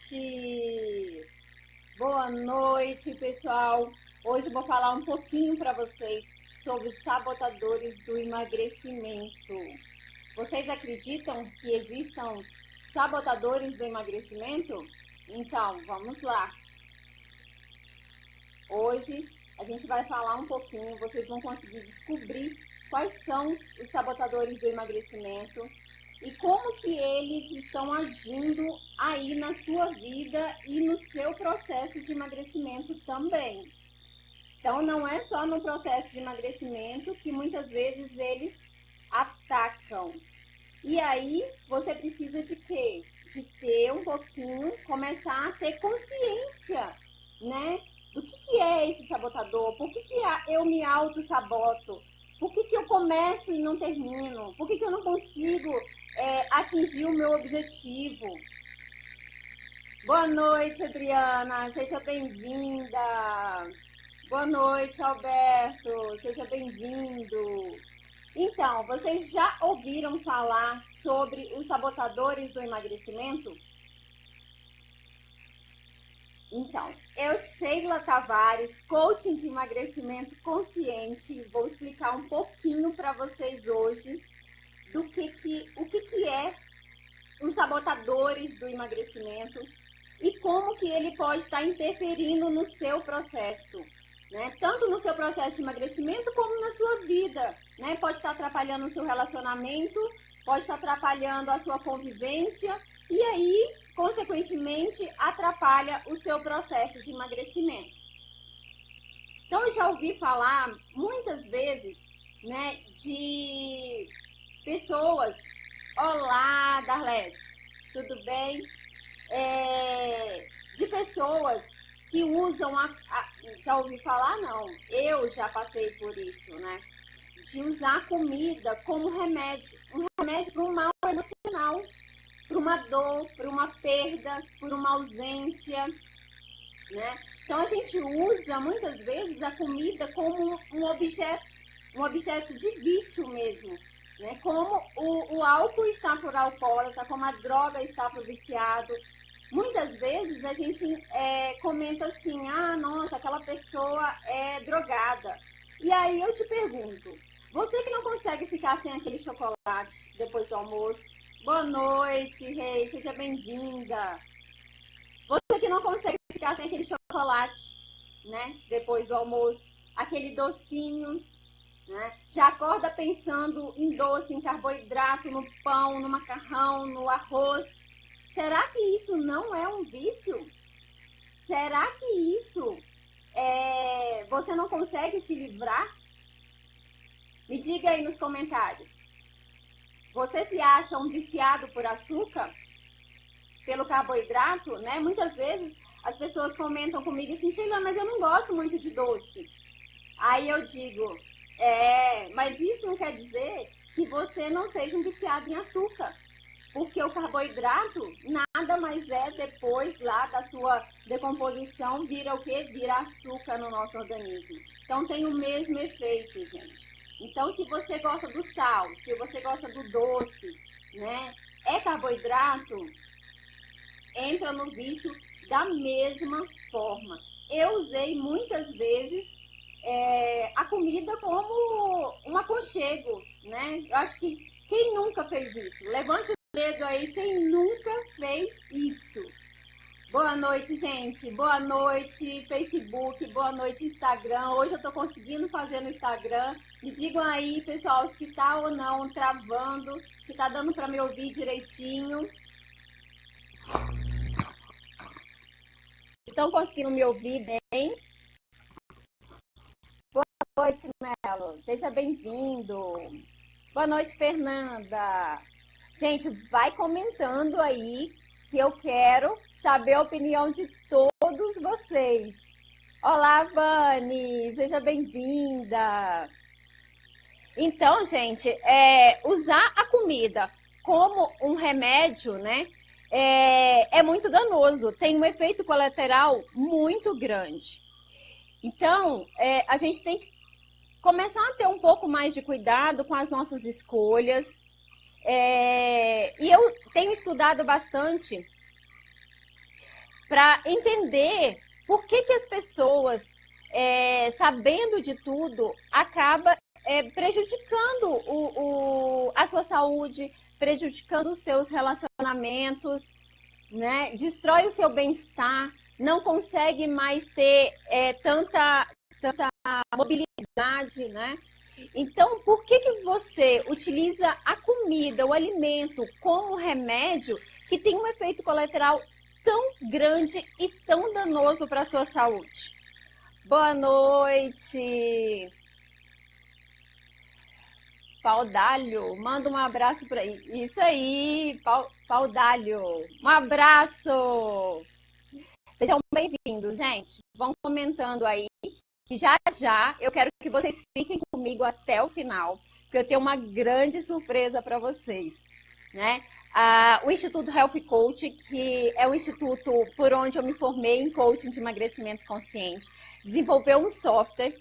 noite! Boa noite, pessoal! Hoje eu vou falar um pouquinho para vocês sobre os sabotadores do emagrecimento. Vocês acreditam que existam sabotadores do emagrecimento? Então, vamos lá! Hoje a gente vai falar um pouquinho, vocês vão conseguir descobrir quais são os sabotadores do emagrecimento e como que eles estão agindo aí na sua vida e no seu processo de emagrecimento também. Então, não é só no processo de emagrecimento que muitas vezes eles atacam. E aí, você precisa de quê? De ter um pouquinho, começar a ter consciência, né? Do que é esse sabotador? Por que eu me auto-saboto? Por que eu começo e não termino? Por que eu não consigo atingir o meu objetivo? Boa noite, Adriana. Seja bem-vinda. Boa noite, Alberto. Seja bem-vindo. Então, vocês já ouviram falar sobre os sabotadores do emagrecimento? Então, eu, Sheila Tavares, coaching de emagrecimento consciente, vou explicar um pouquinho para vocês hoje o que é os sabotadores do emagrecimento e como que ele pode estar interferindo no seu processo, né? Tanto no seu processo de emagrecimento como na sua vida, né? Pode estar atrapalhando o seu relacionamento, pode estar atrapalhando a sua convivência e aí, consequentemente, atrapalha o seu processo de emagrecimento. Então, eu já ouvi falar muitas vezes, né, de pessoas. Olá, Darlete, tudo bem? De pessoas que usam já ouvi falar? Não, eu já passei por isso, né? De usar a comida como remédio, um remédio para um mal emocional, para uma dor, para uma perda, por uma ausência, né? Então a gente usa muitas vezes a comida como um objeto de vício mesmo, né? Como o álcool está para o alcoólatra, como a droga está para o viciado. Muitas vezes a gente comenta assim, ah, nossa, aquela pessoa é drogada. E aí eu te pergunto, você que não consegue ficar sem aquele chocolate depois do almoço, boa noite, Rei, seja bem-vinda. Você que não consegue ficar sem aquele chocolate, né, depois do almoço, aquele docinho, né, já acorda pensando em doce, em carboidrato, no pão, no macarrão, no arroz. Será que isso não é um vício? Será que isso você não consegue se livrar? Me diga aí nos comentários. Você se acha um viciado por açúcar? Pelo carboidrato, né? Muitas vezes as pessoas comentam comigo assim, Sheila, mas eu não gosto muito de doce. Aí eu digo, mas isso não quer dizer que você não seja um viciado em açúcar. Porque o carboidrato nada mais é depois lá da sua decomposição, vira o quê? Vira açúcar no nosso organismo. Então tem o mesmo efeito, gente. Então se você gosta do sal, se você gosta do doce, né? É carboidrato, entra no vício da mesma forma. Eu usei muitas vezes a comida como um aconchego, né? Eu acho que quem nunca fez isso? Levante o dedo aí, quem nunca fez isso? Boa noite, gente. Boa noite, Facebook. Boa noite, Instagram. Hoje eu tô conseguindo fazer no Instagram. Me digam aí, pessoal, se tá ou não travando, se tá dando para me ouvir direitinho. Estão conseguindo me ouvir bem? Boa noite, Melo. Seja bem-vindo. Boa noite, Fernanda. Gente, vai comentando aí que eu quero saber a opinião de todos vocês. Olá, Vani. Seja bem-vinda. Então, gente, usar a comida como um remédio, né? É muito danoso, tem um efeito colateral muito grande. Então, a gente tem que começar a ter um pouco mais de cuidado com as nossas escolhas. E eu tenho estudado bastante para entender por que as pessoas, sabendo de tudo, acaba prejudicando a sua saúde, prejudicando os seus relacionamentos, né? Destrói o seu bem-estar, não consegue mais ter tanta mobilidade, né? Então, por que você utiliza a comida, o alimento, como remédio que tem um efeito colateral tão grande e tão danoso para a sua saúde? Boa noite! Paudalho, manda um abraço para isso aí, Paudalho, um abraço! Sejam bem-vindos, gente. Vão comentando aí. E já eu quero que vocês fiquem comigo até o final, porque eu tenho uma grande surpresa para vocês, né? O Instituto Health Coach, que é o instituto por onde eu me formei em coaching de emagrecimento consciente, desenvolveu um software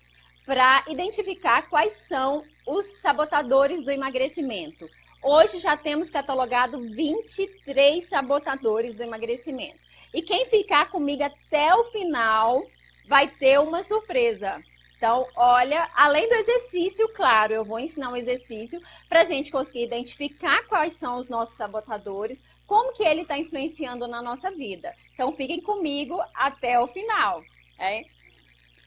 para identificar quais são os sabotadores do emagrecimento. Hoje já temos catalogado 23 sabotadores do emagrecimento. E quem ficar comigo até o final vai ter uma surpresa. Então, olha, além do exercício, claro, eu vou ensinar um exercício para a gente conseguir identificar quais são os nossos sabotadores, como que ele está influenciando na nossa vida. Então, fiquem comigo até o final.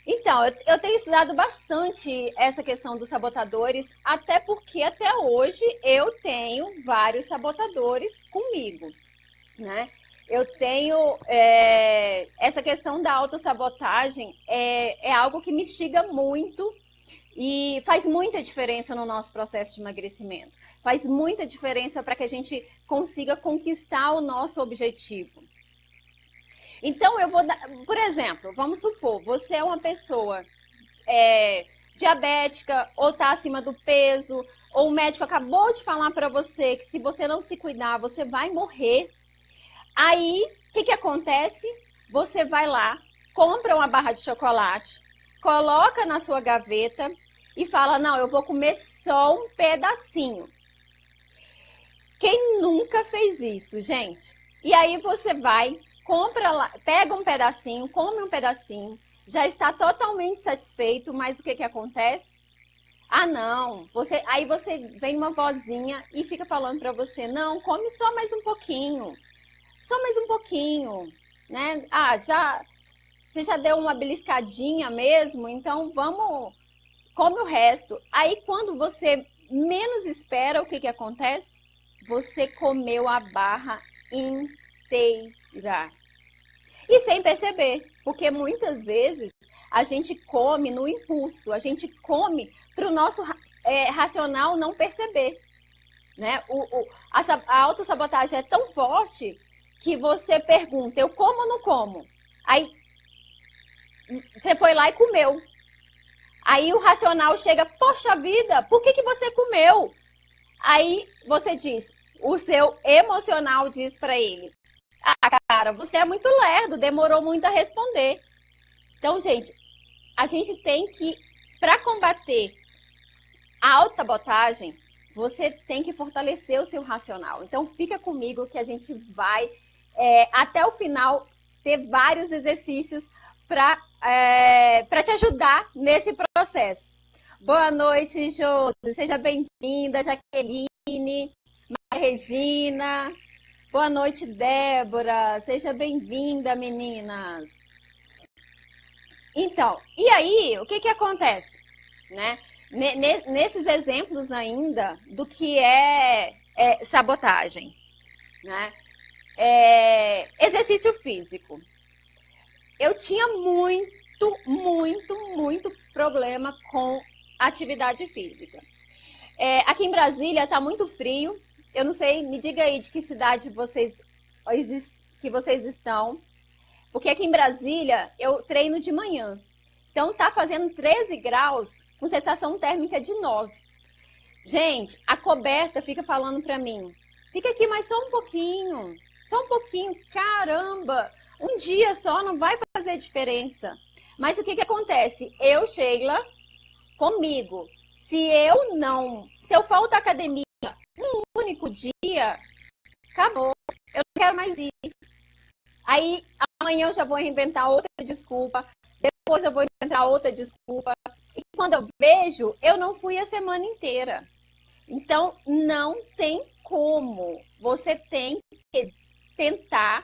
Então, eu tenho estudado bastante essa questão dos sabotadores, até porque até hoje eu tenho vários sabotadores comigo, né? Eu tenho essa questão da autossabotagem, é algo que me instiga muito e faz muita diferença no nosso processo de emagrecimento. Faz muita diferença para que a gente consiga conquistar o nosso objetivo. Então, eu vou dar, por exemplo, vamos supor, você é uma pessoa diabética ou está acima do peso, ou o médico acabou de falar para você que se você não se cuidar, você vai morrer. Aí, o que acontece? Você vai lá, compra uma barra de chocolate, coloca na sua gaveta e fala, não, eu vou comer só um pedacinho. Quem nunca fez isso, gente? E aí você vai, compra lá, pega um pedacinho, come um pedacinho, já está totalmente satisfeito, mas o que acontece? Ah, não, aí você vem uma vozinha e fica falando para você, não, come só mais um pouquinho. Só mais um pouquinho, né? Você já deu uma beliscadinha mesmo, então come o resto. Aí quando você menos espera, o que acontece? Você comeu a barra inteira. E sem perceber, porque muitas vezes a gente come no impulso, a gente come para o nosso racional não perceber, né? A autossabotagem é tão forte que você pergunta, eu como ou não como? Aí você foi lá e comeu. Aí o racional chega, poxa vida, por que você comeu? Aí você diz, o seu emocional diz para ele, ah, cara, você é muito lerdo, demorou muito a responder. Então, gente, a gente tem que, para combater a autossabotagem, você tem que fortalecer o seu racional. Então, fica comigo que a gente vai até o final ter vários exercícios para te ajudar nesse processo. Boa noite, Josi. Seja bem-vinda, Jaqueline, Maria Regina. Boa noite, Débora. Seja bem-vinda, meninas. Então, e aí, o que acontece? Né? Nesses exemplos ainda do que é sabotagem, né? Exercício físico. Eu tinha muito problema com atividade física. Aqui em Brasília está muito frio. Eu não sei, me diga aí de que cidade que vocês estão. Porque aqui em Brasília eu treino de manhã. Então tá fazendo 13 graus com sensação térmica de 9. Gente, a coberta fica falando para mim, fica aqui mais só um pouquinho. Só um pouquinho, caramba, um dia só não vai fazer diferença. Mas o que acontece? Eu, Sheila, comigo, se eu falto à academia um único dia, acabou, eu não quero mais ir. Aí, amanhã eu já vou inventar outra desculpa, depois eu vou inventar outra desculpa. E quando eu vejo, eu não fui a semana inteira. Então, não tem como. Você tem que tentar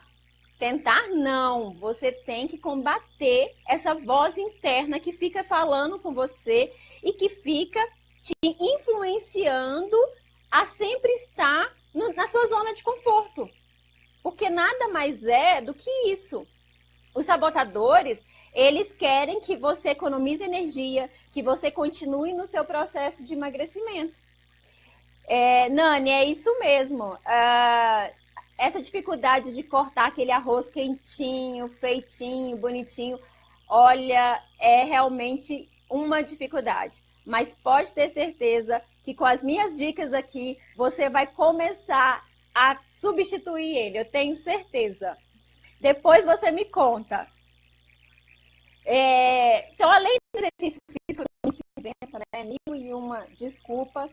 não. Você tem que combater essa voz interna que fica falando com você e que fica te influenciando a sempre estar na sua zona de conforto. Porque nada mais é do que isso. Os sabotadores, eles querem que você economize energia, que você continue no seu processo de emagrecimento. Nani, é isso mesmo. Essa dificuldade de cortar aquele arroz quentinho, feitinho, bonitinho, olha, é realmente uma dificuldade. Mas pode ter certeza que com as minhas dicas aqui, você vai começar a substituir ele, eu tenho certeza. Depois você me conta. Então, além do exercício físico que a gente inventa, né, 1001 desculpas,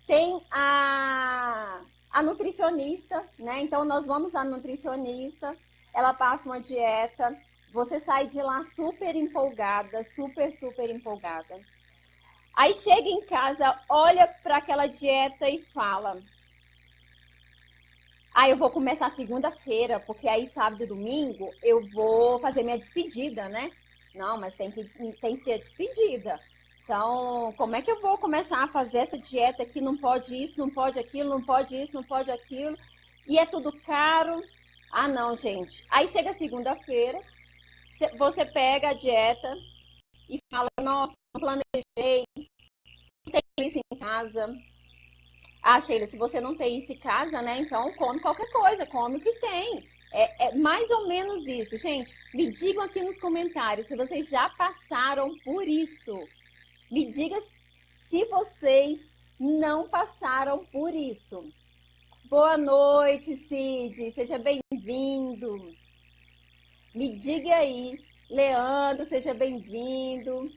tem a nutricionista, né? Então, nós vamos à nutricionista, ela passa uma dieta, você sai de lá super empolgada, super empolgada. Aí chega em casa, olha para aquela dieta e fala: eu vou começar segunda-feira, porque aí sábado e domingo eu vou fazer minha despedida, né? Não, mas tem que ter despedida. Então, como é que eu vou começar a fazer essa dieta aqui? Não pode isso, não pode aquilo, não pode isso, não pode aquilo. E é tudo caro. Ah, não, gente. Aí chega segunda-feira, você pega a dieta e fala: nossa, não planejei, não tenho isso em casa. Ah, Sheila, se você não tem isso em casa, né? Então come qualquer coisa, come o que tem. É mais ou menos isso. Gente, me digam aqui nos comentários se vocês já passaram por isso. Me diga se vocês não passaram por isso. Boa noite, Cid. Seja bem-vindo. Me diga aí. Leandro, seja bem-vindo.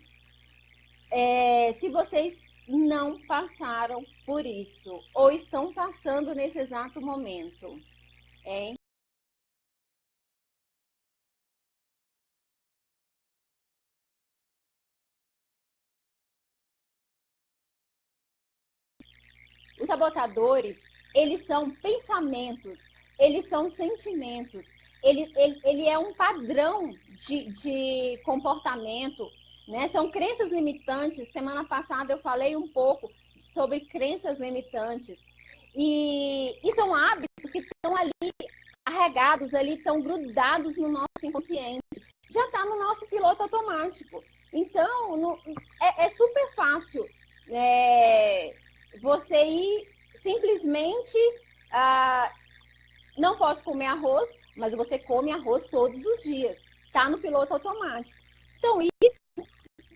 Se vocês não passaram por isso ou estão passando nesse exato momento, hein? Os sabotadores, eles são pensamentos, eles são sentimentos, ele é um padrão de comportamento, né? São crenças limitantes. Semana passada eu falei um pouco sobre crenças limitantes. E são hábitos que estão ali carregados, ali estão grudados no nosso inconsciente. Já está no nosso piloto automático. Então, é super fácil você ir simplesmente, não posso comer arroz, mas você come arroz todos os dias. Está no piloto automático. Então, isso,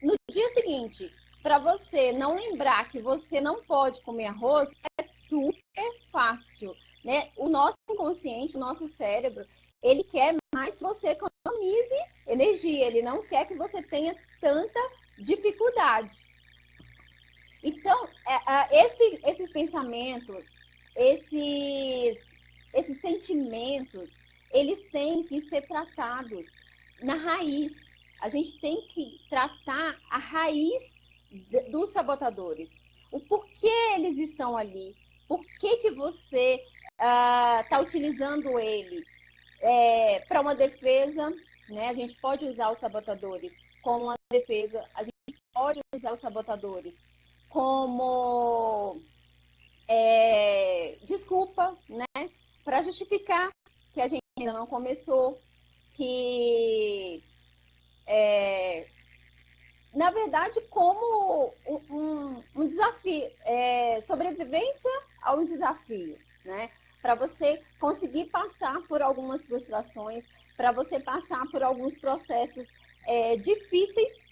no dia seguinte, para você não lembrar que você não pode comer arroz, é super fácil, né? O nosso inconsciente, o nosso cérebro, ele quer mais que você economize energia, ele não quer que você tenha tanta dificuldade. Então, esses pensamentos, esses sentimentos, eles têm que ser tratados na raiz. A gente tem que tratar a raiz dos sabotadores. O porquê eles estão ali. Por que você está utilizando ele para uma defesa, né? A gente pode usar os sabotadores como uma defesa. A gente pode usar os sabotadores como desculpa, né? Para justificar que a gente ainda não começou, que na verdade, como um desafio, sobrevivência a um desafio, né? Para você conseguir passar por algumas frustrações, para você passar por alguns processos difíceis,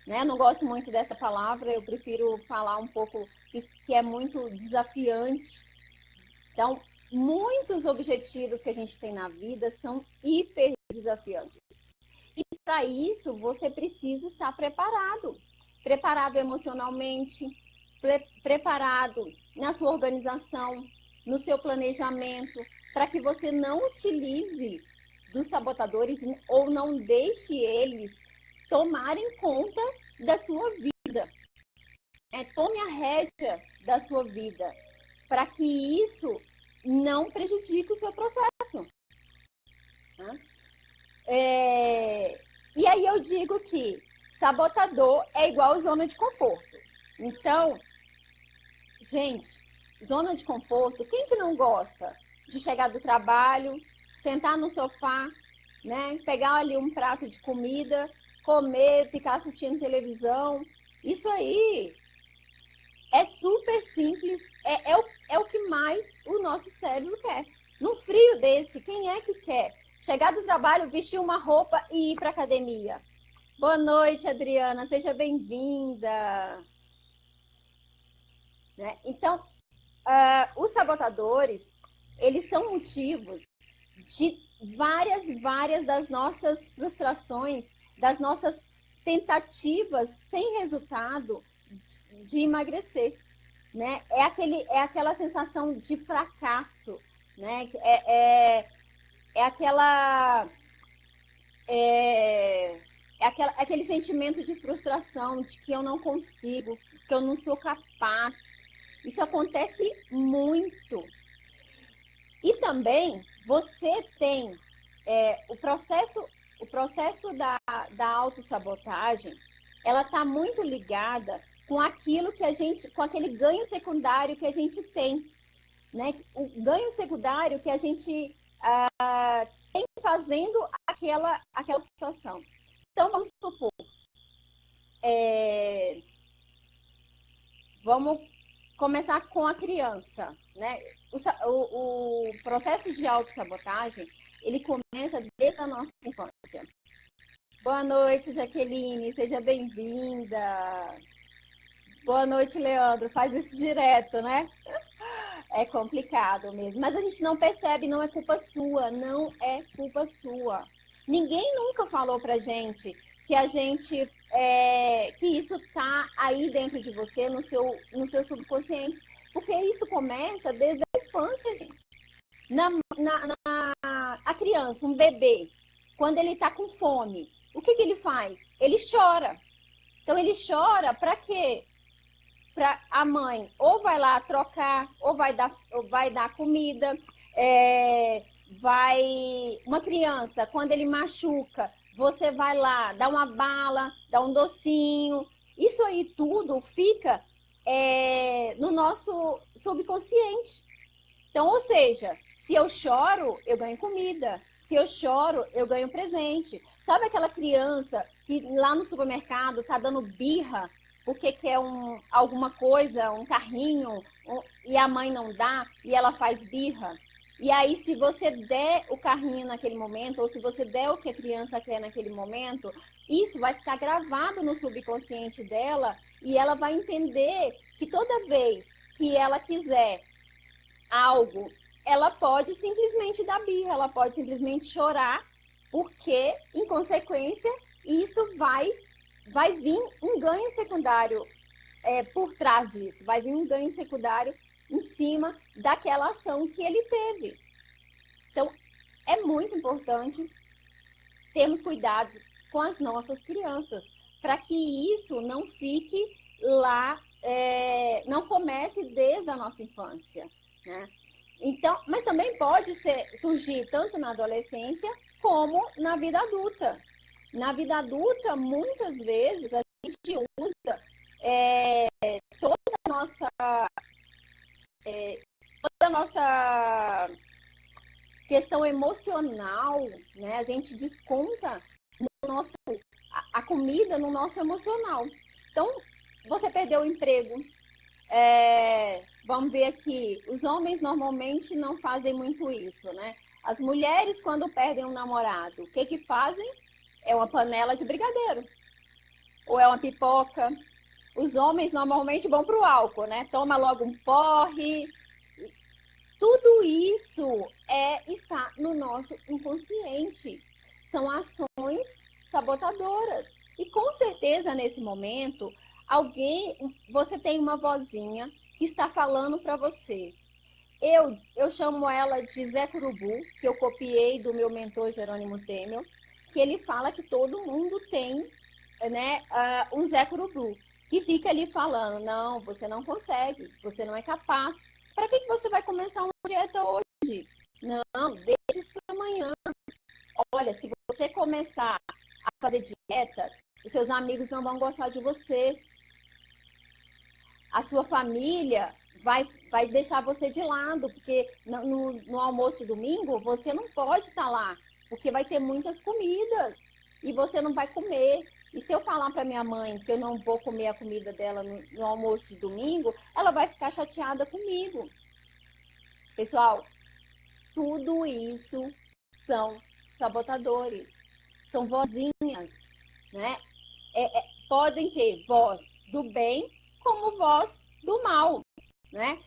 né? Não gosto muito dessa palavra, eu prefiro falar um pouco que é muito desafiante. Então, muitos objetivos que a gente tem na vida são hiper desafiantes. E para isso, você precisa estar preparado. Preparado emocionalmente, preparado na sua organização, no seu planejamento, para que você não utilize dos sabotadores ou não deixe eles tomarem conta da sua vida. Tome a rédea da sua vida para que isso não prejudique o seu processo. E aí eu digo que sabotador é igual zona de conforto. Então, gente, zona de conforto, quem que não gosta de chegar do trabalho, sentar no sofá, né, pegar ali um prato de comida, comer, ficar assistindo televisão? Isso aí é super simples, é o que mais o nosso cérebro quer. Num frio desse, quem é que quer chegar do trabalho, vestir uma roupa e ir para academia? Boa noite, Adriana, seja bem-vinda. Né? Então, os sabotadores, eles são motivos de várias das nossas frustrações, das nossas tentativas sem resultado de emagrecer, né? É aquela sensação de fracasso, né? Aquele sentimento de frustração, de que eu não consigo, que eu não sou capaz. Isso acontece muito. E também você tem o processo da autossabotagem, ela está muito ligada com aquilo que com aquele ganho secundário que a gente tem, né? O ganho secundário que a gente tem fazendo aquela situação. Então, vamos supor, vamos começar com a criança, né? O processo de autossabotagem, ele começa desde a nossa infância. Boa noite, Jaqueline, seja bem-vinda. Boa noite, Leandro, faz isso direto, né? É complicado mesmo, mas a gente não percebe, não é culpa sua, não é culpa sua. Ninguém nunca falou pra gente que isso tá aí dentro de você, no seu subconsciente, porque isso começa desde a infância, gente. A criança, um bebê, quando ele tá com fome, o que ele faz? Ele chora. Então ele chora para quê? Para a mãe ou vai lá trocar, ou vai dar comida, uma criança, quando ele machuca, você vai lá, dá uma bala, dá um docinho. Isso aí tudo fica no nosso subconsciente. Então, ou seja, se eu choro, eu ganho comida. Se eu choro, eu ganho presente. Sabe aquela criança que lá no supermercado tá dando birra porque quer alguma coisa, um carrinho, e a mãe não dá, e ela faz birra? E aí, se você der o carrinho naquele momento, ou se você der o que a criança quer naquele momento, isso vai ficar gravado no subconsciente dela, e ela vai entender que toda vez que ela quiser algo, ela pode simplesmente dar birra, ela pode simplesmente chorar, porque, em consequência, isso vai vir um ganho secundário por trás disso, vai vir um ganho secundário em cima daquela ação que ele teve. Então, é muito importante termos cuidado com as nossas crianças, para que isso não fique lá, não comece desde a nossa infância, né? Então, mas também pode surgir tanto na adolescência como na vida adulta. Na vida adulta, muitas vezes, a gente usa toda a nossa questão emocional, né? A gente desconta a comida no nosso emocional. Então, você perdeu o emprego. Vamos ver aqui, os homens normalmente não fazem muito isso, né? As mulheres, quando perdem um namorado, o que fazem? É uma panela de brigadeiro, ou é uma pipoca. Os homens normalmente vão para o álcool, né? Toma logo um porre. Tudo isso está no nosso inconsciente. São ações sabotadoras. E com certeza, nesse momento, você tem uma vozinha que está falando para você: Eu chamo ela de Zé Curubu, que eu copiei do meu mentor Jerônimo Temel, que ele fala que todo mundo tem, né, um Zé Curubu, que fica ali falando, não, você não consegue, você não é capaz. Para que você vai começar uma dieta hoje? Não, deixa isso para amanhã. Olha, se você começar a fazer dieta, os seus amigos não vão gostar de você. A sua família vai deixar você de lado, porque no almoço de domingo você não pode estar lá, porque vai ter muitas comidas e você não vai comer. E se eu falar para minha mãe que eu não vou comer a comida dela no almoço de domingo, ela vai ficar chateada comigo. Pessoal, tudo isso são sabotadores, são vozinhas, né? Podem ter voz do bem como voz do mal, né?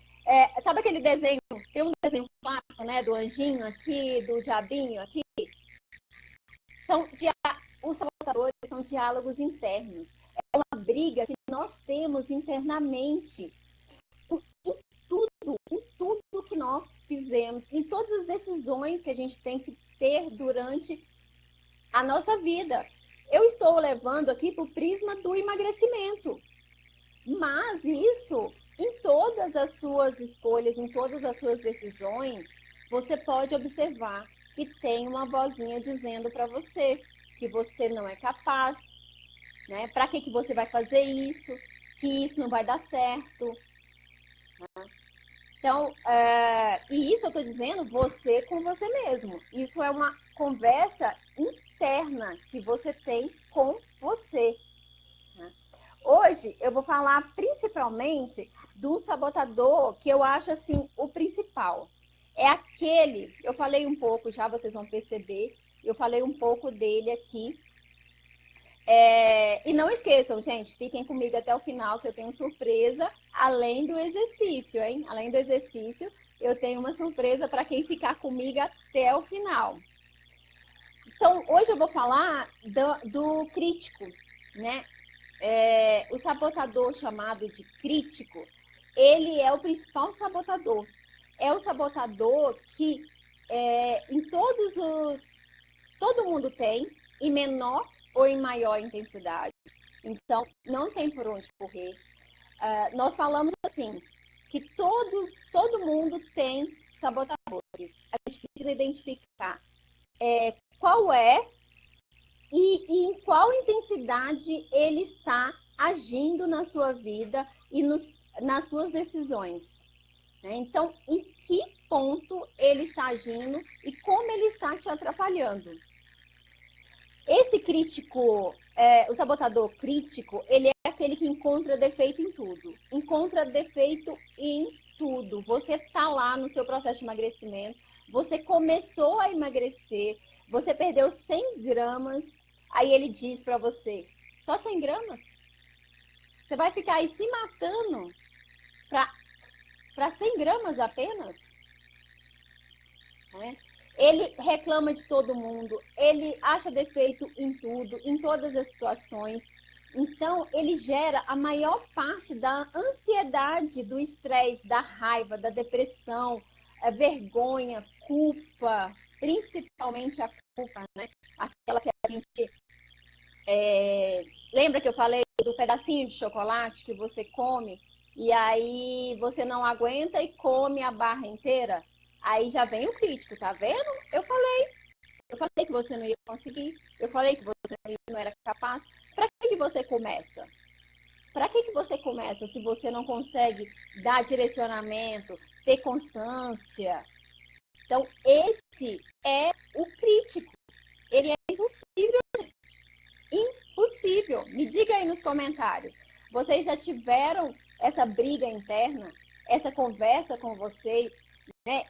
Sabe aquele desenho, tem um desenho clássico, né, do anjinho aqui, do diabinho aqui? Os sabotadores são diálogos internos. É uma briga que nós temos internamente. Em tudo que nós fizemos, em todas as decisões que a gente tem que ter durante a nossa vida. Eu estou levando aqui para o prisma do emagrecimento. Mas isso, em todas as suas escolhas, em todas as suas decisões, você pode observar que tem uma vozinha dizendo para você que você não é capaz, né? Para que você vai fazer isso? Que isso não vai dar certo. Né? Então, e isso eu estou dizendo você com você mesmo. Isso é uma conversa interna que você tem com você. Né? Hoje eu vou falar principalmente do sabotador que eu acho assim o principal. É aquele, eu falei um pouco já, vocês vão perceber, eu falei um pouco dele aqui. E não esqueçam, gente, fiquem comigo até o final que eu tenho surpresa, além do exercício, hein? Além do exercício, eu tenho uma surpresa para quem ficar comigo até o final. Então, hoje eu vou falar do crítico, né? O sabotador chamado de crítico, ele é o principal sabotador. É o sabotador que todo mundo tem, em menor ou em maior intensidade. Então, não tem por onde correr. Nós falamos assim, que todo mundo tem sabotadores. A gente precisa identificar qual é e em qual intensidade ele está agindo na sua vida e nas suas decisões. Né? Então, em que ponto ele está agindo e como ele está te atrapalhando. Esse crítico, o sabotador crítico, ele é aquele que encontra defeito em tudo. Encontra defeito em tudo. Você está lá no seu processo de emagrecimento, você começou a emagrecer, você perdeu 100 gramas, aí ele diz para você, só 100 gramas? Você vai ficar aí se matando para 100 gramas apenas? Né? Ele reclama de todo mundo, ele acha defeito em tudo, em todas as situações. Então, ele gera a maior parte da ansiedade, do estresse, da raiva, da depressão, a vergonha, culpa, principalmente a culpa, né? Aquela que a gente... lembra que eu falei do pedacinho de chocolate que você come e aí você não aguenta e come a barra inteira? Aí já vem o crítico, tá vendo? Eu falei que você não ia conseguir, eu falei que você não era capaz. Para que você começa? Para que você começa se você não consegue dar direcionamento, ter constância? Então, esse é o crítico. Ele é impossível, gente. Impossível. Me diga aí nos comentários. Vocês já tiveram essa briga interna, essa conversa com vocês, né?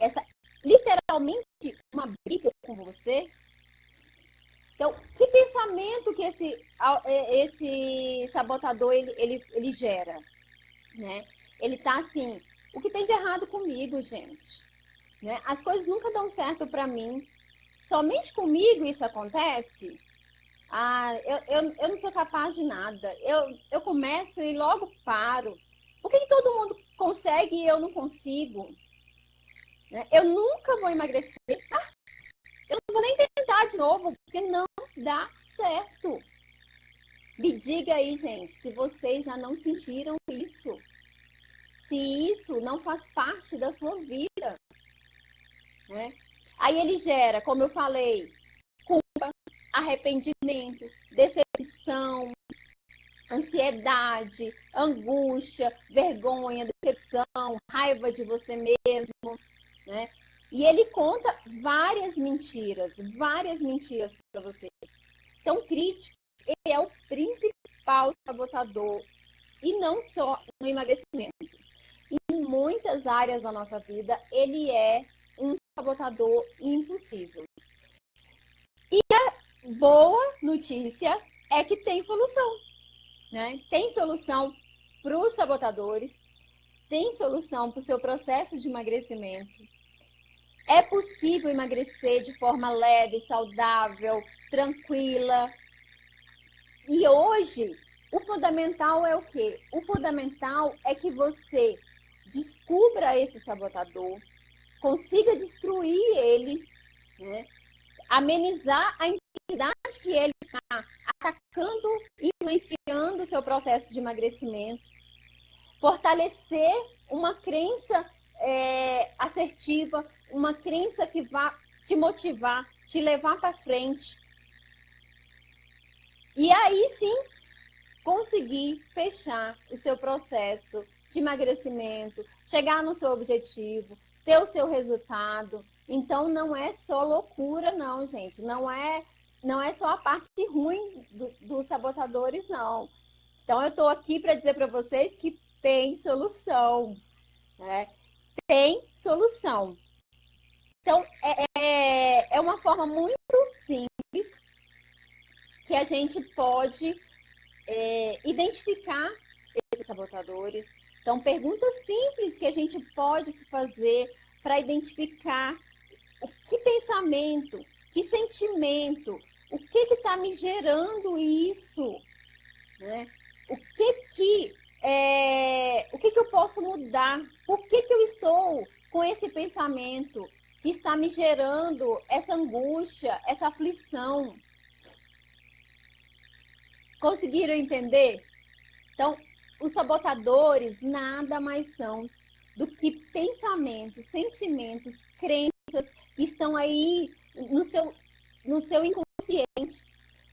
Literalmente uma briga com você? Então, que pensamento que esse sabotador ele gera, né? Ele tá assim, o que tem de errado comigo, gente? Né? As coisas nunca dão certo para mim. Somente comigo isso acontece? Eu não sou capaz de nada. Eu começo e logo paro. Por que todo mundo consegue e eu não consigo? né? Eu nunca vou emagrecer, eu não vou nem tentar de novo, porque não dá certo. Me diga aí, gente, se vocês já não sentiram isso. Se isso não faz parte da sua vida, né? Aí ele gera, como eu falei, culpa, arrependimento, decepção, ansiedade, angústia, vergonha, decepção, raiva de você mesmo, né? E ele conta várias mentiras para você. Então, o crítico, ele é o principal sabotador, e não só no emagrecimento. Em muitas áreas da nossa vida, ele é um sabotador impossível. E a boa notícia é que tem solução, né? Tem solução para os sabotadores, tem solução para o seu processo de emagrecimento. É possível emagrecer de forma leve, saudável, tranquila. E hoje, o fundamental é o quê? O fundamental é que você descubra esse sabotador, consiga destruir ele, né? Amenizar a intensidade que ele está atacando, influenciando o seu processo de emagrecimento, fortalecer uma crença assertiva, uma crença que vá te motivar, te levar para frente. E aí sim, conseguir fechar o seu processo de emagrecimento, chegar no seu objetivo, ter o seu resultado. Então não é só loucura não, gente. Não é só a parte ruim dos sabotadores, não. Então eu estou aqui para dizer para vocês que tem solução, né? Tem solução. Então é uma forma muito simples que a gente pode identificar esses sabotadores. Então, perguntas simples que a gente pode se fazer para identificar o que pensamento, que sentimento, o que está me gerando isso, né? O que eu posso mudar? Por que eu estou com esse pensamento que está me gerando essa angústia, essa aflição? Conseguiram entender? Então, os sabotadores nada mais são do que pensamentos, sentimentos, crenças que estão aí no seu inconsciente,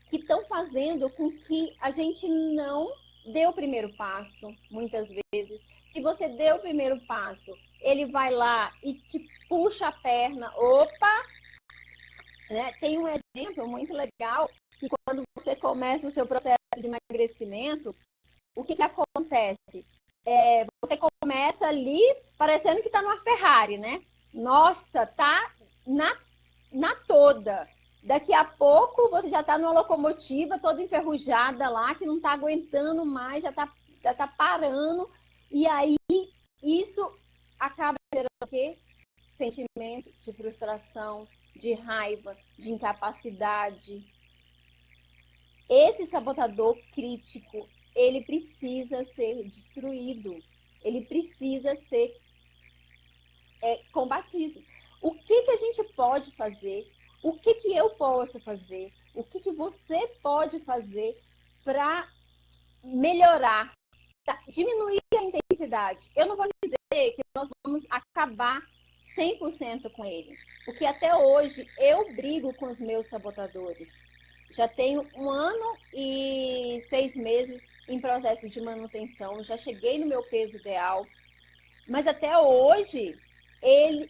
que estão fazendo com que a gente não dê o primeiro passo, muitas vezes. Se você deu o primeiro passo, ele vai lá e te puxa a perna. Opa! Né? Tem um exemplo muito legal, que quando você começa o seu processo de emagrecimento, o que acontece? Você começa ali parecendo que está numa Ferrari, né? Nossa, tá na toda. Daqui a pouco você já está numa locomotiva toda enferrujada lá, que não está aguentando mais, já tá parando. E aí, isso acaba gerando o quê? Sentimento de frustração, de raiva, de incapacidade. Esse sabotador crítico, ele precisa ser destruído, ele precisa ser combatido. O que a gente pode fazer? O que eu posso fazer? O que você pode fazer para melhorar, pra diminuir a intensidade? Eu não vou dizer que nós vamos acabar 100% com ele, porque até hoje eu brigo com os meus sabotadores. Já tenho 1 ano e 6 meses em processo de manutenção, já cheguei no meu peso ideal, mas até hoje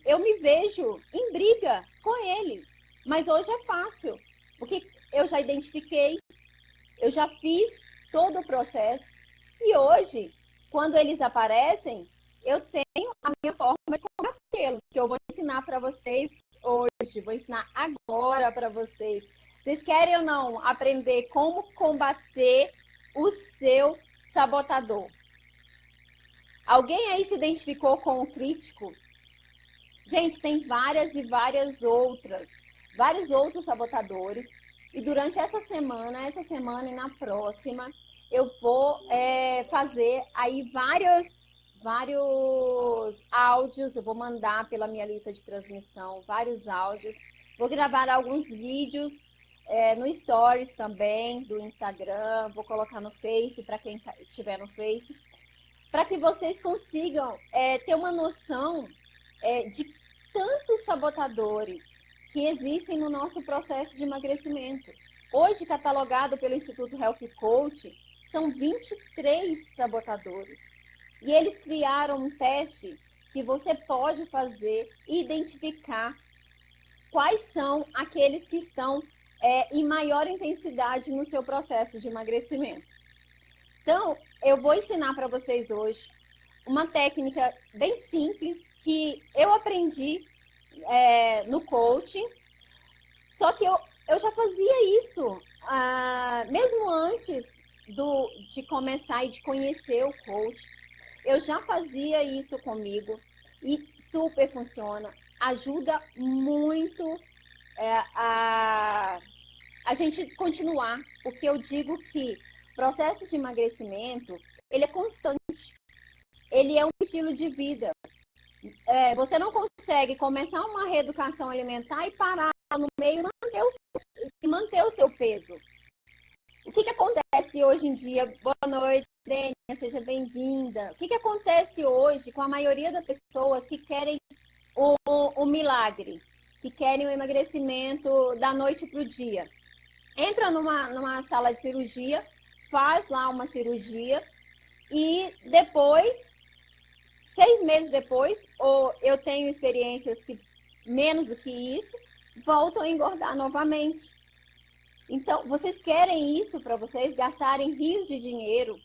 eu me vejo em briga com eles. Mas hoje é fácil, porque eu já identifiquei, eu já fiz todo o processo, e hoje, quando eles aparecem, eu tenho a minha forma de combatê-los, que eu vou ensinar para vocês hoje, vou ensinar agora para vocês. Vocês querem ou não aprender como combater o seu sabotador? Alguém aí se identificou com o crítico? Gente, tem vários outros sabotadores. E durante essa semana e na próxima, eu vou fazer aí vários áudios, eu vou mandar pela minha lista de transmissão vários áudios. Vou gravar alguns vídeos no Stories também, do Instagram, vou colocar no Face, para quem estiver no Face, para que vocês consigam ter uma noção de tantos sabotadores que existem no nosso processo de emagrecimento. Hoje, catalogado pelo Instituto Health Coach, são 23 sabotadores. E eles criaram um teste que você pode fazer e identificar quais são aqueles que estão em maior intensidade no seu processo de emagrecimento. Então, eu vou ensinar para vocês hoje uma técnica bem simples que eu aprendi no coaching, só que eu já fazia isso mesmo antes de começar e de conhecer o coach. Eu já fazia isso comigo e super funciona. Ajuda muito a gente continuar, porque eu digo que o processo de emagrecimento, ele é constante. Ele é um estilo de vida. Você não consegue começar uma reeducação alimentar e parar no meio e manter o seu peso. O que acontece hoje em dia? Boa noite, Dênia, seja bem-vinda. O que acontece hoje com a maioria das pessoas que querem o milagre, que querem o emagrecimento da noite para o dia? Entra numa sala de cirurgia, faz lá uma cirurgia e depois, 6 meses depois, ou eu tenho experiências que menos do que isso, voltam a engordar novamente. Então, vocês querem isso para vocês gastarem rios de dinheiro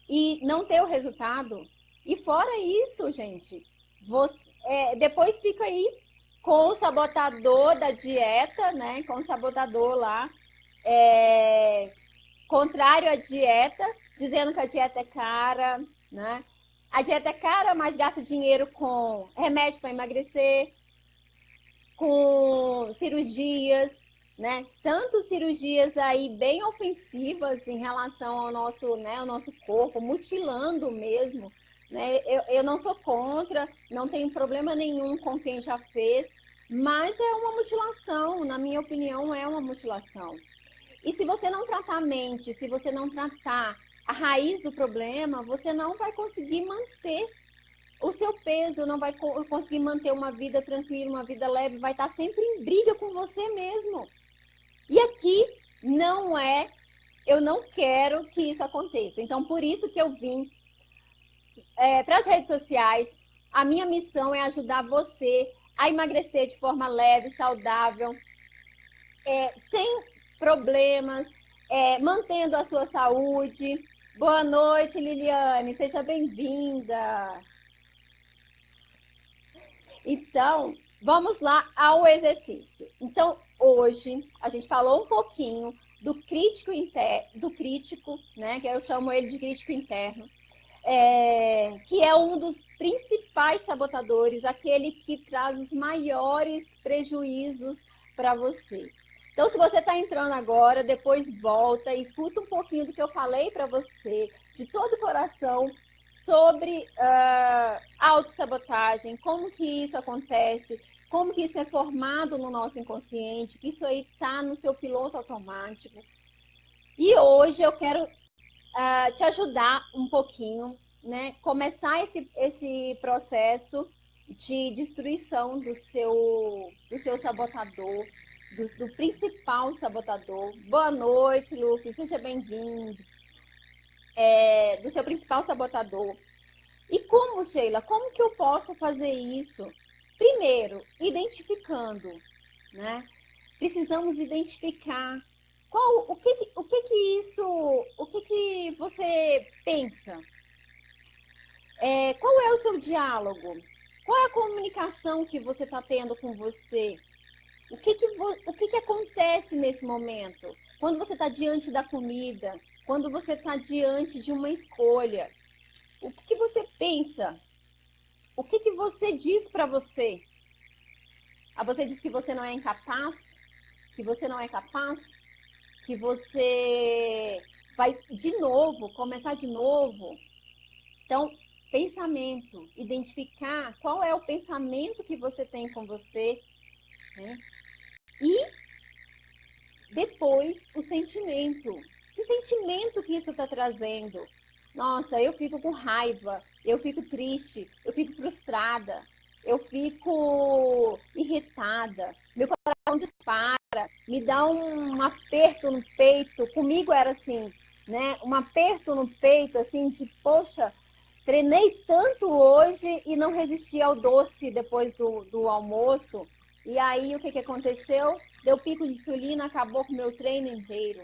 e não ter o resultado? E fora isso, gente, depois fica aí com o sabotador da dieta, né? Com o sabotador lá, contrário à dieta, dizendo que a dieta é cara, né? A dieta é cara, mas gasta dinheiro com remédio para emagrecer, com cirurgias, né? Tanto cirurgias aí bem ofensivas em relação ao nosso corpo, mutilando mesmo, né? Eu não sou contra, não tenho problema nenhum com quem já fez, mas é uma mutilação, na minha opinião, é uma mutilação. E se você não tratar a mente, se você não tratar a raiz do problema, você não vai conseguir manter o seu peso, não vai conseguir manter uma vida tranquila, uma vida leve, vai estar sempre em briga com você mesmo. E aqui eu não quero que isso aconteça. Então, por isso que eu vim para as redes sociais. A minha missão é ajudar você a emagrecer de forma leve, saudável, sem problemas, mantendo a sua saúde. Boa noite, Liliane, seja bem-vinda. Então, vamos lá ao exercício. Então, hoje a gente falou um pouquinho do crítico né, que eu chamo ele de crítico interno, que é um dos principais sabotadores, aquele que traz os maiores prejuízos para você. Então, se você está entrando agora, depois volta e escuta um pouquinho do que eu falei para você, de todo o coração, sobre autossabotagem, como que isso acontece, como que isso é formado no nosso inconsciente, que isso aí está no seu piloto automático. E hoje eu quero te ajudar um pouquinho, né? Começar esse processo de destruição do seu sabotador, do principal sabotador. Boa noite, Lucas, seja bem-vindo. Do seu principal sabotador. E como, Sheila, como que eu posso fazer isso? Primeiro, identificando, né? Precisamos identificar o que você pensa? Qual é o seu diálogo? Qual é a comunicação que você está tendo com você? O que acontece nesse momento? Quando você está diante da comida, quando você está diante de uma escolha, o que você pensa? O que você diz para você? Você diz que você não é incapaz? Que você não é capaz? Que você vai de novo, começar de novo? Então, pensamento, identificar qual é o pensamento que você tem com você, né? E depois o sentimento. Que sentimento que isso está trazendo? Nossa, eu fico com raiva, eu fico triste, eu fico frustrada, eu fico irritada, meu coração dispara, me dá um aperto no peito. Comigo era assim, né? Um aperto no peito, assim, de poxa, treinei tanto hoje e não resisti ao doce depois do almoço. E aí, o que aconteceu? Deu pico de insulina, acabou com o meu treino inteiro.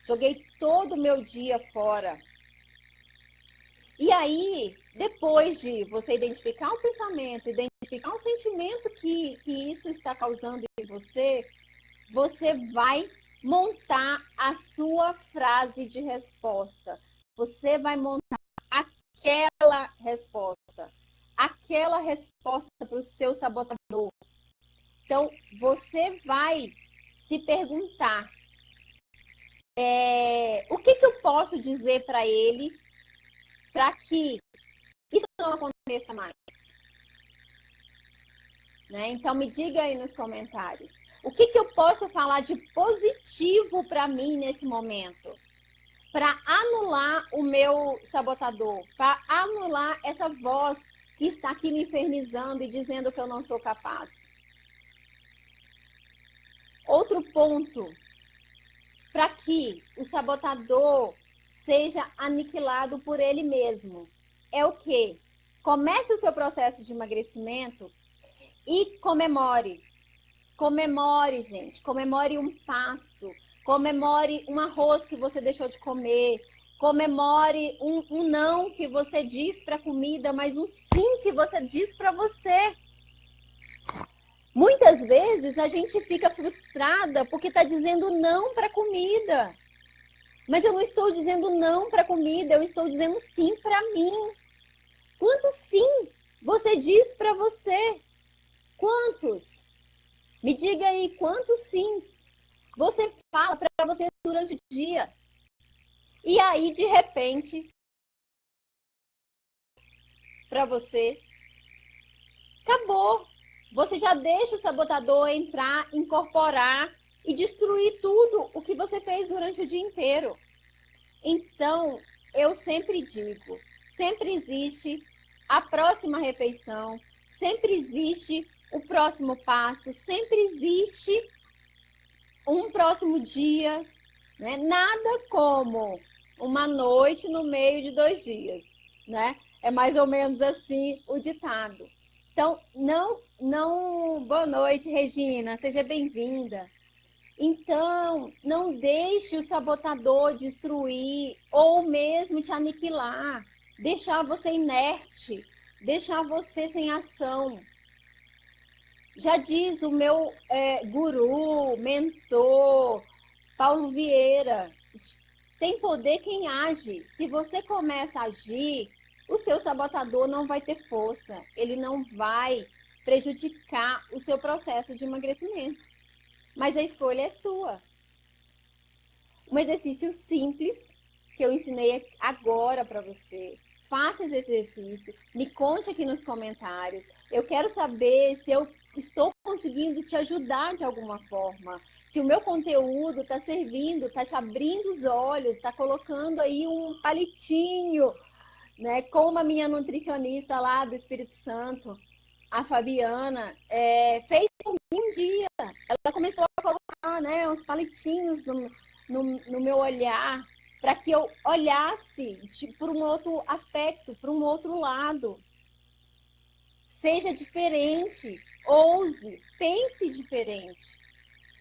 Joguei todo o meu dia fora. E aí, depois de você identificar o pensamento, identificar o sentimento que isso está causando em você, você vai montar a sua frase de resposta. Você vai montar aquela resposta para o seu sabotador. Então, você vai se perguntar, o que eu posso dizer para ele para que isso não aconteça mais? Né? Então, me diga aí nos comentários. O que eu posso falar de positivo para mim nesse momento? Para anular o meu sabotador, para anular essa voz que está aqui me infernizando e dizendo que eu não sou capaz. Outro ponto, para que o sabotador seja aniquilado por ele mesmo, é o quê? Comece o seu processo de emagrecimento e comemore. Comemore, gente. Comemore um passo. Comemore um arroz que você deixou de comer. Comemore um não que você diz para a comida, mas um sim que você diz para você. Muitas vezes a gente fica frustrada porque está dizendo não para a comida. Mas eu não estou dizendo não para a comida, eu estou dizendo sim para mim. Quantos sim você diz para você? Quantos? Me diga aí, quantos sim você fala para você durante o dia? E aí, de repente, para você, acabou. Você já deixa o sabotador entrar, incorporar e destruir tudo o que você fez durante o dia inteiro. Então, eu sempre digo, sempre existe a próxima refeição, sempre existe o próximo passo, sempre existe um próximo dia, né? Nada como uma noite no meio de 2 dias, né? É mais ou menos assim o ditado. Então, boa noite, Regina, seja bem-vinda. Então, não deixe o sabotador destruir ou mesmo te aniquilar, deixar você inerte, deixar você sem ação. Já diz o meu guru, mentor, Paulo Vieira, tem poder quem age. Se você começa a agir, o seu sabotador não vai ter força, ele não vai prejudicar o seu processo de emagrecimento. Mas a escolha é sua. Um exercício simples que eu ensinei agora para você. Faça esse exercício, me conte aqui nos comentários. Eu quero saber se eu estou conseguindo te ajudar de alguma forma. Se o meu conteúdo está servindo, está te abrindo os olhos, está colocando aí um palitinho, né? Como a minha nutricionista lá do Espírito Santo, a Fabiana, fez por mim um dia. Ela começou a colocar, né, uns palitinhos no meu olhar, para que eu olhasse por um outro aspecto, por um outro lado. Seja diferente, ouse, pense diferente.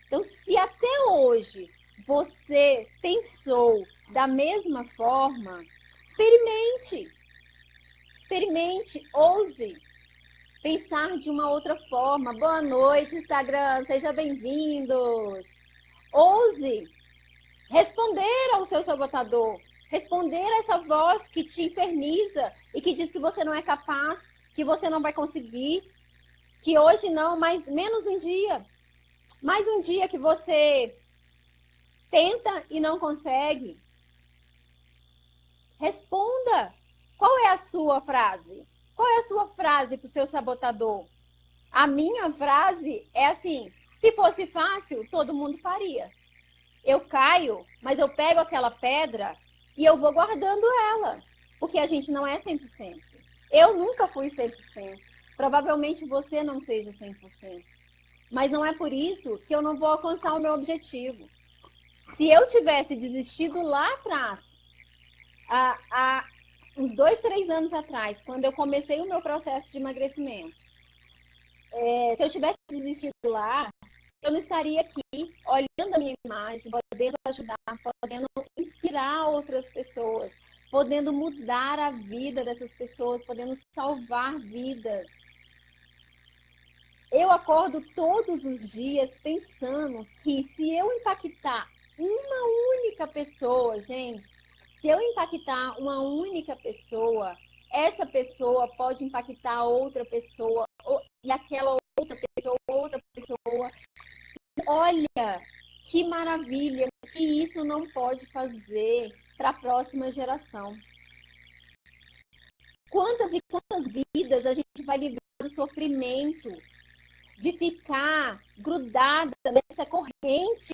Então, se até hoje você pensou da mesma forma, experimente, ouse pensar de uma outra forma. Boa noite, Instagram, seja bem-vindos. Ouse responder ao seu sabotador, responder a essa voz que te inferniza e que diz que você não é capaz, que você não vai conseguir, que hoje não, mas menos um dia. Mais um dia que você tenta e não consegue. Responda. Qual é a sua frase? Qual é a sua frase para o seu sabotador? A minha frase é assim: se fosse fácil, todo mundo faria. Eu caio, mas eu pego aquela pedra e eu vou guardando ela, porque a gente não é 100%. Eu nunca fui 100%. Provavelmente você não seja 100%. Mas não é por isso que eu não vou alcançar o meu objetivo. Se eu tivesse desistido lá atrás, há uns 2, 3 anos atrás, quando eu comecei o meu processo de emagrecimento, se eu tivesse desistido lá, eu não estaria aqui olhando a minha imagem, podendo ajudar, podendo inspirar outras pessoas, podendo mudar a vida dessas pessoas, podendo salvar vidas. Eu acordo todos os dias pensando que se eu impactar uma única pessoa, gente, se eu impactar uma única pessoa, essa pessoa pode impactar outra pessoa, e aquela outra pessoa. Olha, que maravilha, que isso não pode fazer para a próxima geração. Quantas e quantas vidas a gente vai livrar do sofrimento, de ficar grudada nessa corrente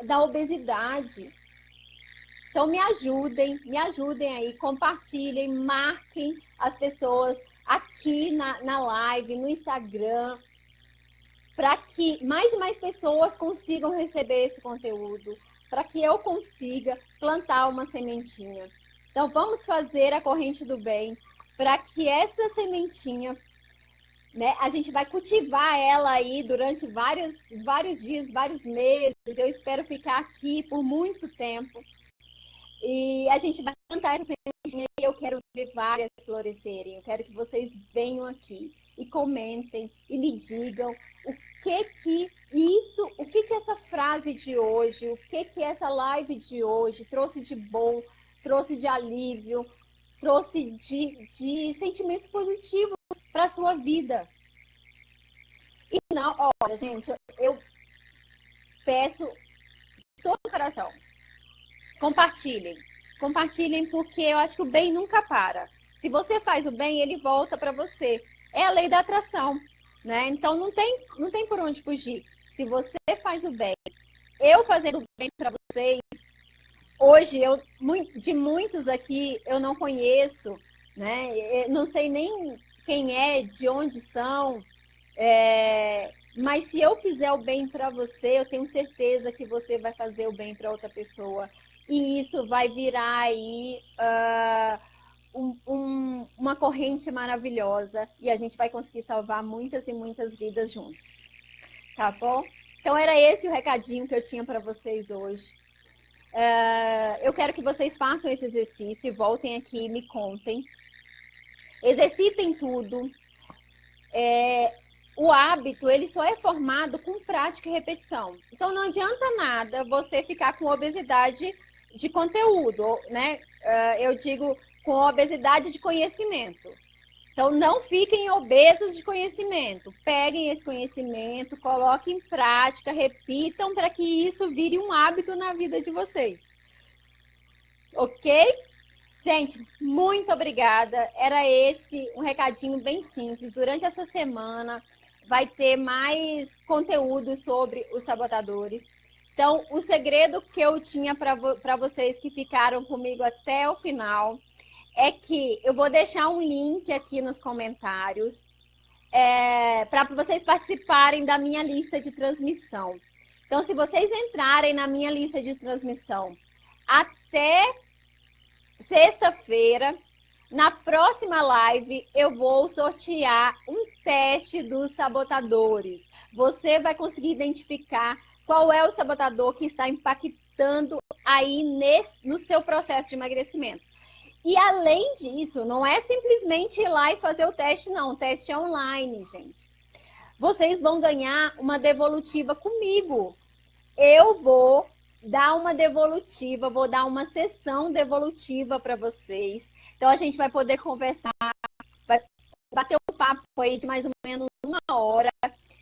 da obesidade. Então me ajudem aí, compartilhem, marquem as pessoas aqui na live, no Instagram, para que mais e mais pessoas consigam receber esse conteúdo, para que eu consiga plantar uma sementinha. Então vamos fazer a corrente do bem, para que essa sementinha, né, a gente vai cultivar ela aí durante vários dias, vários meses. Eu espero ficar aqui por muito tempo. E a gente vai plantar essa sementinha e eu quero ver várias florescerem. Eu quero que vocês venham aqui e comentem e me digam o que essa frase de hoje, o que essa live de hoje trouxe de bom, trouxe de alívio, trouxe de sentimentos positivos para a sua vida. E não, olha, gente, eu peço de todo o coração, compartilhem. Compartilhem, porque eu acho que o bem nunca para. Se você faz o bem, ele volta para você. É a lei da atração, né? Então não tem por onde fugir. Se você faz o bem, eu fazendo o bem para vocês, hoje de muitos aqui eu não conheço, né? Eu não sei nem quem é, de onde são, mas se eu fizer o bem para você, eu tenho certeza que você vai fazer o bem para outra pessoa. E isso vai virar aí uma corrente maravilhosa. E a gente vai conseguir salvar muitas e muitas vidas juntos. Tá bom? Então era esse o recadinho que eu tinha para vocês hoje. Eu quero que vocês façam esse exercício e voltem aqui e me contem. Exercitem tudo. O hábito, ele só é formado com prática e repetição. Então não adianta nada você ficar com obesidade de conteúdo, né? Eu digo com obesidade de conhecimento. Então não fiquem obesos de conhecimento. Peguem esse conhecimento, coloquem em prática, repitam para que isso vire um hábito na vida de vocês. Ok? Gente, muito obrigada. Era esse um recadinho bem simples. Durante essa semana vai ter mais conteúdo sobre os sabotadores. Então, o segredo que eu tinha para vocês que ficaram comigo até o final é que eu vou deixar um link aqui nos comentários para vocês participarem da minha lista de transmissão. Então, se vocês entrarem na minha lista de transmissão até sexta-feira, na próxima live, eu vou sortear um teste dos sabotadores. Você vai conseguir identificar qual é o sabotador que está impactando aí no seu processo de emagrecimento. E além disso, não é simplesmente ir lá e fazer o teste, não. O teste é online, gente. Vocês vão ganhar uma devolutiva comigo. Eu vou dar uma devolutiva, vou dar uma sessão devolutiva para vocês. Então, a gente vai poder conversar, vai bater um papo aí de mais ou menos 1 hora.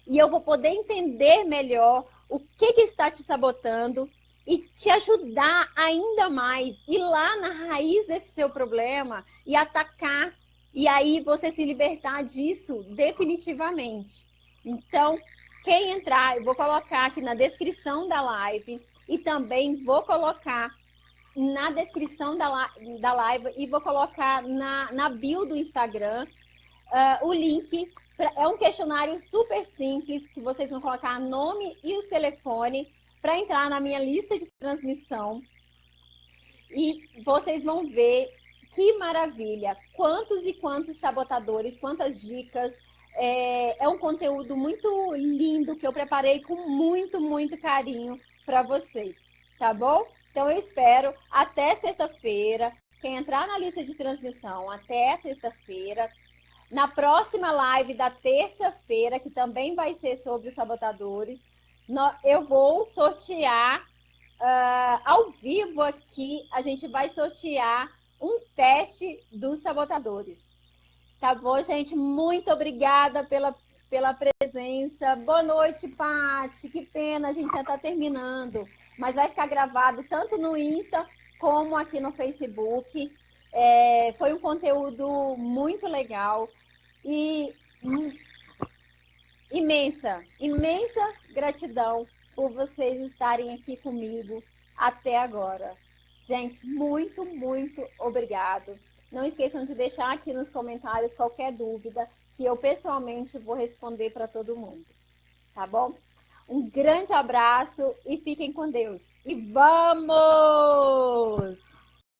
E eu vou poder entender melhor o que está te sabotando e te ajudar ainda mais, ir lá na raiz desse seu problema e atacar, e aí você se libertar disso definitivamente. Então, quem entrar, eu vou colocar aqui na descrição da live e também vou colocar na descrição da live e vou colocar na bio do Instagram o link. É um questionário super simples que vocês vão colocar nome e o telefone para entrar na minha lista de transmissão. E vocês vão ver que maravilha, quantos e quantos sabotadores, quantas dicas. É um conteúdo muito lindo que eu preparei com muito, muito carinho para vocês, tá bom? Então eu espero até sexta-feira. Quem entrar na lista de transmissão até sexta-feira. Na próxima live da terça-feira, que também vai ser sobre os sabotadores, eu vou sortear ao vivo aqui, a gente vai sortear um teste dos sabotadores. Tá bom, gente? Muito obrigada pela presença. Boa noite, Paty. Que pena, a gente já está terminando. Mas vai ficar gravado tanto no Insta como aqui no Facebook. Foi um conteúdo muito legal. E imensa gratidão por vocês estarem aqui comigo até agora. Gente, muito, muito obrigado. Não esqueçam de deixar aqui nos comentários qualquer dúvida, que eu pessoalmente vou responder para todo mundo. Tá bom? Um grande abraço e fiquem com Deus. E vamos!